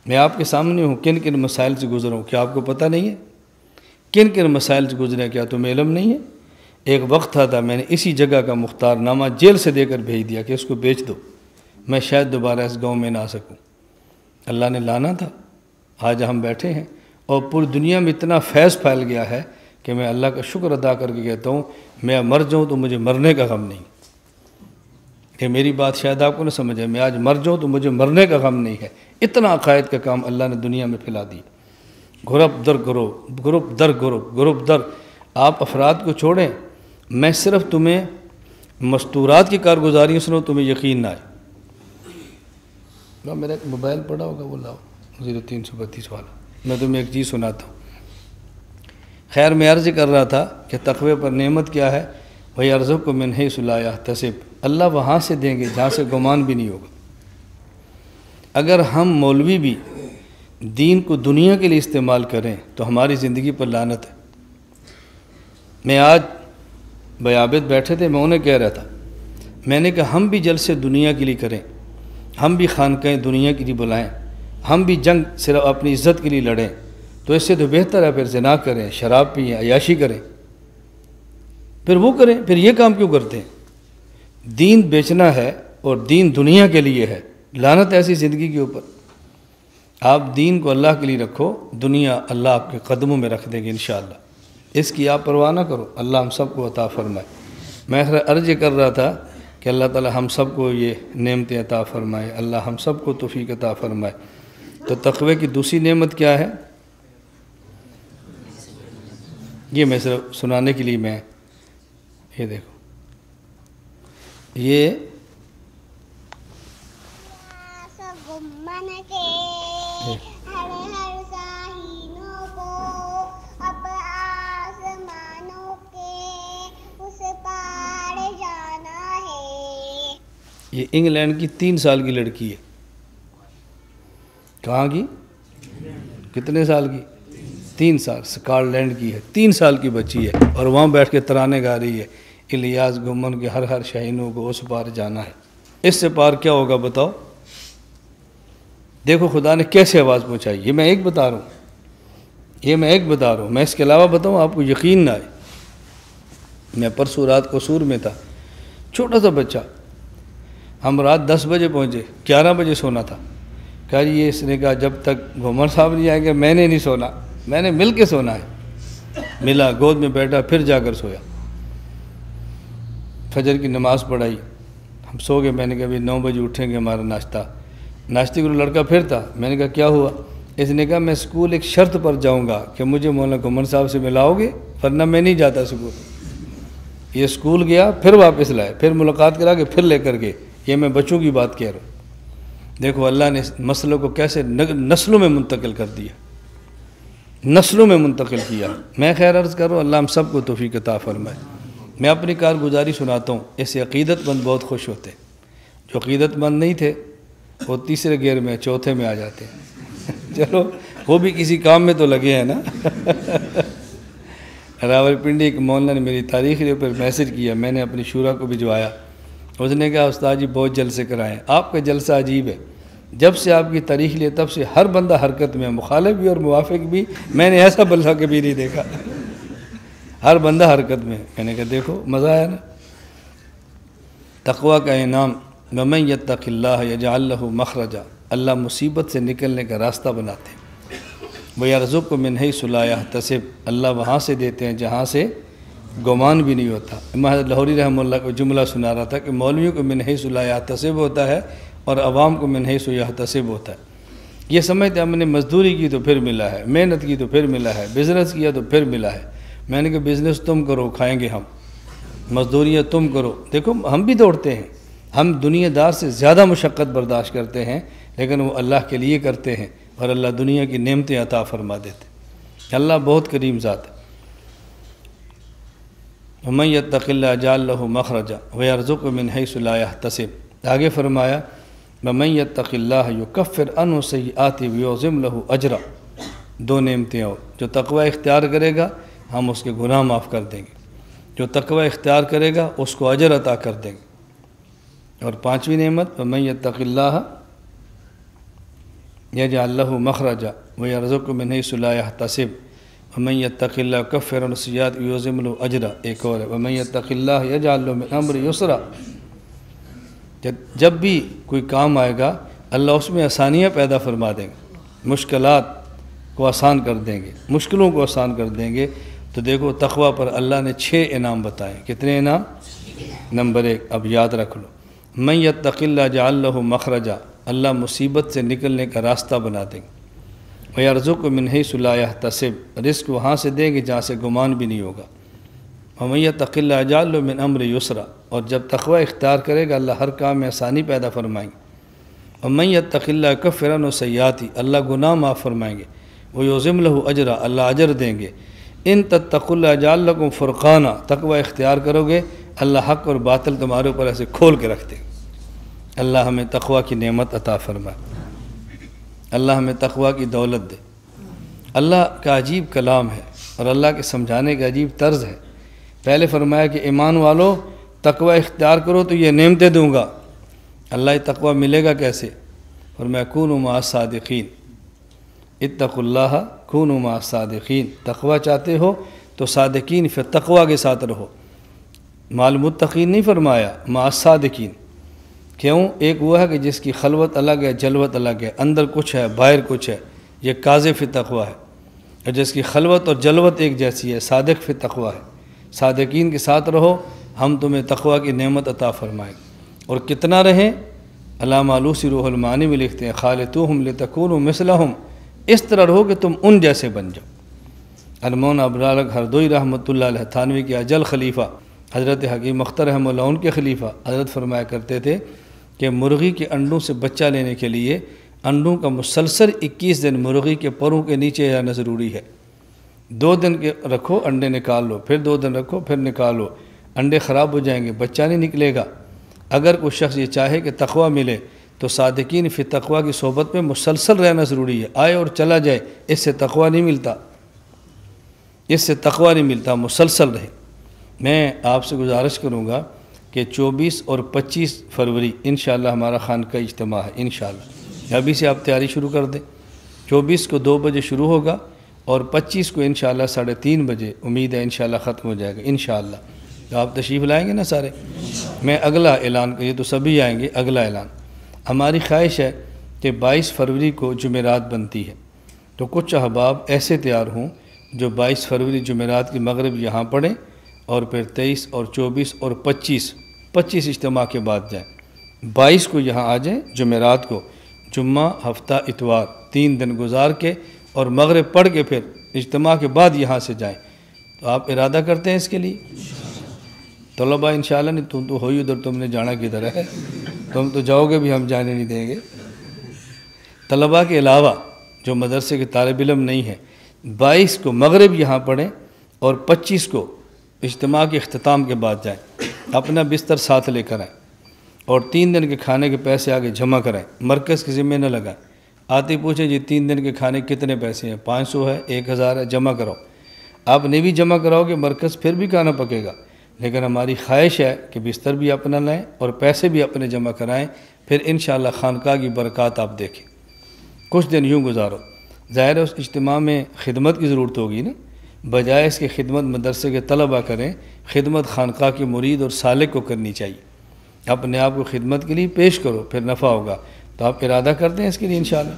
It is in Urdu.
میں آپ کے سامنے ہوں، کن کن مسائل سے گزرا ہوں، کیا آپ کو پتہ نہیں ہے؟ کن کن مسائل سے گزرے، کیا تمہیں علم نہیں ہے؟ ایک وقت تھا میں نے اسی جگہ کا مختار نامہ جیل سے دے کر بھیج دیا کہ اس کو بیچ دو، میں شاید دوبارہ اس گاؤں میں نہ آ سکوں۔ اللہ نے لانا تھا، آج ہم بیٹھے ہیں اور پوری دنیا میں اتنا فیض پھیل گیا ہے کہ میں اللہ کا شکر ادا کر کے کہتا ہوں میں مر جاؤں تو مجھے مرنے کا غم نہیں۔ کہ میری بات شاید آپ کو نہ سمجھے، میں آج مر جاؤں تو مجھے مرنے کا غم نہیں ہے۔ اتنا عقائد کا کام اللہ نے دنیا میں پھیلا دیا، گروپ در گروپ، گروپ در گروپ، گروپ در۔ آپ افراد کو چھوڑیں، میں صرف تمہیں مستورات کی کارگزاریوں سنوں تمہیں یقین نہ آئے۔ میرا ایک موبائل پڑا ہوگا وہ لاؤ، 0332 والا، میں تمہیں ایک چیز سناتا ہوں۔ خیر میں عرض کر رہا تھا کہ تقوی پر نعمت کیا ہے، وَيَرْزُقْكُم مِّنْ حَيْثُ لَا يَحْتَسِبُ، اللہ وہاں سے دیں گے جہاں سے گمان بھی نہیں ہوگا۔ اگر ہم مولوی بھی دین کو دنیا کے لیے استعمال کریں تو ہماری زندگی پر لعنت ہے۔ میں آج بیابد بیٹھے تھے، میں انہیں کہہ رہا تھا، میں نے کہا ہم بھی جلسے دنیا کے لیے کریں، ہم بھی خانقاہیں دنیا کے لیے بلائیں، ہم بھی جنگ صرف اپنی عزت کے لیے لڑیں، تو اس سے تو بہتر ہے پھر زنا کریں، شراب پئیں، عیاشی کریں، پھر وہ کریں، پھر یہ کام کیوں کرتے ہیں؟ دین بیچنا ہے اور دین دنیا کے لیے ہے، لعنت ایسی زندگی کے اوپر۔ آپ دین کو اللہ کے لیے رکھو، دنیا اللہ آپ کے قدموں میں رکھ دیں گے انشاءاللہ، اس کی آپ پرواہ نہ کرو، اللہ ہم سب کو عطا فرمائے۔ میں عرض کر رہا تھا کہ اللہ تعالی ہم سب کو یہ نعمتیں عطا فرمائے، اللہ ہم سب کو توفیق عطا فرمائے۔ تو تقوی کی دوسری نعمت کیا ہے؟ یہ میں صرف سنانے کے لیے میں یہ دیکھو، یہ یہ انگلینڈ کی 3 سال کی لڑکی ہے۔ کہاں کی؟ کتنے سال کی؟ 3 سال، سکاٹ لینڈ کی ہے، 3 سال کی بچی ہے، اور وہاں بیٹھ کے ترانے گا رہی ہے، الیاس گمن کے ہر شاہینوں کو اس پار جانا ہے۔ اس سے پار کیا ہوگا بتاؤ؟ دیکھو خدا نے کیسے آواز پہنچائی، یہ میں ایک بتا رہا ہوں، میں اس کے علاوہ بتاؤں آپ کو یقین نہ آئے۔ میں پرسوں رات قصور میں تھا، چھوٹا سا بچہ، ہم رات 10 بجے پہنچے، 11 بجے سونا تھا۔ کہا جی اس نے کہا جب تک گھومر صاحب نہیں آئیں گے میں نے نہیں سونا، میں نے مل کے سونا ہے۔ ملا، گود میں بیٹھا، پھر جا کر سویا، فجر کی نماز پڑھائی، ہم سو گئے۔ میں نے کہا ابھی 9 بجے اٹھیں گے، ہمارا ناشتے کو لڑکا پھر تھا۔ میں نے کہا کیا ہوا؟ اس نے کہا میں اسکول ایک شرط پر جاؤں گا کہ مجھے مولانا گھومر صاحب سے ملاؤ گے، ورنہ میں نہیں جاتا اسکول۔ یہ اسکول گیا، پھر واپس لائے، پھر ملاقات کرا کے پھر لے کر گئے۔ یہ میں بچوں کی بات کہہ رہا ہوں۔ دیکھو اللہ نے مسئلوں کو کیسے نسلوں میں منتقل کر دیا، نسلوں میں منتقل کیا۔ میں خیر عرض کر رہا ہوں اللہ ہم سب کو توفیق عطا فرمائے۔ میں اپنی کارگزاری سناتا ہوں، اس سے عقیدت مند بہت خوش ہوتے ہیں۔ جو عقیدت مند نہیں تھے وہ تیسرے گیئر میں، چوتھے میں آ جاتے ہیں۔ چلو وہ بھی کسی کام میں تو لگے ہیں نا۔ راولپنڈی ایک مولانا نے میری تاریخ کے اوپر میسج کیا، میں نے اپنی شورا کو بھجوایا۔ اس نے کہا استاد جی بہت جلسے کرائیں، آپ کا جلسہ عجیب ہے، جب سے آپ کی تاریخ لیے تب سے ہر بندہ حرکت میں، مخالف بھی اور موافق بھی، میں نے ایسا بندہ کبھی نہیں دیکھا، ہر بندہ حرکت میں۔ میں نے کہا دیکھو مزہ آیا نا۔ تقوی کا انعام، وَمَن يَتَّقِ اللَّهَ يَجْعَل لَّهُ مَخْرَجًا، اللہ مصیبت سے نکلنے کا راستہ بناتے ہیں۔ وَيَرْزُقْهُ مِنْ حَيْثُ لَا يَحْتَسِبُ، اللہ وہاں سے دیتے ہیں جہاں سے گمان بھی نہیں ہوتا۔ امام حضرت لاہوری رحمہ اللہ کو جملہ سنا رہا تھا کہ مولویوں کو من حیث لا یحتسب ہوتا ہے اور عوام کو من حیث یحتسب ہوتا ہے۔ یہ سمجھتے ہم نے مزدوری کی تو پھر ملا ہے، محنت کی تو پھر ملا ہے، بزنس کیا تو پھر ملا ہے۔ میں نے کہا بزنس تم کرو کھائیں گے ہم، مزدوریاں تم کرو۔ دیکھو ہم بھی دوڑتے ہیں، ہم دنیا دار سے زیادہ مشقت برداشت کرتے ہیں، لیکن وہ اللہ کے لیے کرتے ہیں اور اللہ دنیا کی نعمتیں عطا فرما دیتے ہیں۔ اللہ بہت کریم ذات ہے۔ وَمَن يَتَّقِ اللَّهَ يَجْعَل لَّهُ مَخْرَجًا وَيَرْزُقْهُ مِنْ حَيْثُ لَا يَحْتَسِبُ۔ آگے فرمایا وَمَن يَتَّقِ اللَّهَ يُكَفِّرْ عَنْهُ سَيِّئَاتِهِ وَيُعْظِمْ لَهُ أَجْرًا۔ دو نعمتیں اور، جو تقوی اختیار کرے گا ہم اس کے گناہ معاف کر دیں گے، جو تقوی اختیار کرے گا اس کو اجر عطا کر دیں گے۔ اور 5ویں نعمت وَمَن يَتَّقِ اللَّهَ یجعل لہ مخرجا ویرزقہ من حیث لا یحتسب ومن یتق اللہ یکفر عنہ السیئات ویعظم لہ اجرا۔ ایک اور ہے ومن یتق اللہ یجعل لہ من امرہ یسرا۔ جب بھی کوئی کام آئے گا اللہ اس میں آسانیاں پیدا فرما دیں گے، مشکلات کو آسان کر دیں گے، مشکلوں کو آسان کر دیں گے۔ تو دیکھو تقوی پر اللہ نے 6 انعام بتائے۔ کتنے انعام؟ نمبر 1 اب یاد رکھ لو، من یتق اللہ یجعل لہ مخرجا، اللہ مصیبت سے نکلنے کا راستہ بنا دیں گے۔ وَيَرْزُقُ مِنْ حَيْثُ لَا يَحْتَسِبُ، رزق وہاں سے دیں گے جہاں سے گمان بھی نہیں ہوگا۔ وَمَن يَتَّقِ اللَّهَ يَجْعَل لَهُ مِنْ أَمْرِهِ يُسْرًا، اور جب تقوی اختیار کرے گا اللہ ہر کام میں آسانی پیدا فرمائیں گے۔ وَمَن يَتَّقِ اللَّهَ يُكَفِّرْ عَنْهُ سَيِّئَاتِهِ، اللہ گناہ معاف فرمائیں گے۔ وَيُعْظِمْ لَهُ أَجْرًا، اللہ اجر دیں گے۔ إِن تَتَّقُوا اللَّهَ يَجْعَل لَكُمْ فُرْقَانًا، تقوی اختیار کرو گے اللہ حق اور باطل تمہارے اوپر ایسے کھول کے رکھ دیں گے۔ اللہ ہمیں تقوی کی نعمت عطا فرمائے، اللہ ہمیں تقوی کی دولت دے۔ اللہ کا عجیب کلام ہے اور اللہ کے سمجھانے کا عجیب طرز ہے۔ پہلے فرمایا کہ ایمان والو تقوی اختیار کرو تو یہ نعمتیں دوں گا۔ اللہ یہ تقوی ملے گا کیسے؟ فرمایا کونوا مع الصادقین، اتقوا اللہ کونوا مع الصادقین، تقوی چاہتے ہو تو صادقین فی تقوی کے ساتھ رہو۔ مع المتقین نہیں فرمایا، مع الصادقین۔ کیوں؟ ایک وہ ہے کہ جس کی خلوت الگ ہے، جلوت الگ ہے، اندر کچھ ہے باہر کچھ ہے، یہ قاذف فی تقوی ہے۔ اور جس کی خلوت اور جلوت ایک جیسی ہے، صادق فی تقوی ہے۔ صادقین کے ساتھ رہو، ہم تمہیں تقوی کی نعمت عطا فرمائیں۔ اور کتنا رہیں؟ علامہ آلوسی روح المعانی میں لکھتے ہیں خالطوہم لتکونوا مثلہم، اس طرح رہو کہ تم ان جیسے بن جاؤ۔ المولانا ابوالعلا ہردوئی رحمۃ اللہ علیہ تھانوی کے اجل خلیفہ حضرت حکیم اختر رحمہ اللہ ان کے خلیفہ حضرت فرمایا کرتے تھے کہ مرغی کے انڈوں سے بچہ لینے کے لیے انڈوں کا مسلسل 21 دن مرغی کے پروں کے نیچے رہنا ضروری ہے۔ 2 دن کے رکھو انڈے نکال لو، پھر 2 دن رکھو پھر نکالو، انڈے خراب ہو جائیں گے، بچہ نہیں نکلے گا۔ اگر کوئی شخص یہ چاہے کہ تقوی ملے تو صادقین فی تقوی کی صحبت میں مسلسل رہنا ضروری ہے۔ آئے اور چلا جائے اس سے تقوی نہیں ملتا، اس سے تقوی نہیں ملتا، مسلسل رہے۔ میں آپ سے گزارش کروں گا کہ 24 اور 25 فروری انشاءاللہ ہمارا خانقاہ اجتماع ہے انشاءاللہ، ابھی سے آپ تیاری شروع کر دیں۔ 24 کو 2 بجے شروع ہوگا اور 25 کو انشاءاللہ 3:30 بجے امید ہے انشاءاللہ ختم ہو جائے گا انشاءاللہ۔ تو آپ تشریف لائیں گے نا سارے؟ میں اگلا اعلان، یہ تو سبھی آئیں گے، اگلا اعلان ہماری خواہش ہے کہ 22 فروری کو جمعرات بنتی ہے، تو کچھ احباب ایسے تیار ہوں جو 22 فروری جمعرات کی مغرب یہاں پڑھیں اور پھر 23 اور 24 اور 25 اجتماع کے بعد جائیں۔ 22 کو یہاں آ جائیں جمعرات کو، جمعہ ہفتہ اتوار 3 دن گزار کے اور مغرب پڑھ کے پھر اجتماع کے بعد یہاں سے جائیں۔ تو آپ ارادہ کرتے ہیں اس کے لیے؟ طلباء انشاءاللہ نہیں، تم تو ہوئی ادھر، تم نے جانا کدھر ہے؟ تم تو جاؤ گے بھی ہم جانے نہیں دیں گے۔ طلباء کے علاوہ جو مدرسے کے طالب علم نہیں ہیں، 22 کو مغرب یہاں پڑھیں اور 25 کو اجتماع کے اختتام کے بعد جائیں، اپنا بستر ساتھ لے کر آئیں اور 3 دن کے کھانے کے پیسے آگے جمع کرائیں، مرکز کے ذمہ نہ لگائیں۔ آتے پوچھیں جی 3 دن کے کھانے کتنے پیسے ہیں؟ 500 ہے، 1000 ہے، جمع کراؤ۔ آپ نے بھی جمع کراؤ گے مرکز پھر بھی کھانا پکے گا، لیکن ہماری خواہش ہے کہ بستر بھی اپنا لائیں اور پیسے بھی اپنے جمع کرائیں، پھر انشاءاللہ خانقاہ کی برکات آپ دیکھیں۔ کچھ دن یوں گزارو، ظاہر ہے اس اجتماع میں خدمت کی ضرورت ہوگی نا، بجائے اس کی خدمت مدرسے کے طلباء کریں، خدمت خانقاہ کے مرید اور سالک کو کرنی چاہیے۔ اپنے آپ کو خدمت کے لیے پیش کرو، پھر نفع ہوگا۔ تو آپ ارادہ کرتے ہیں اس کے لیے انشاءاللہ؟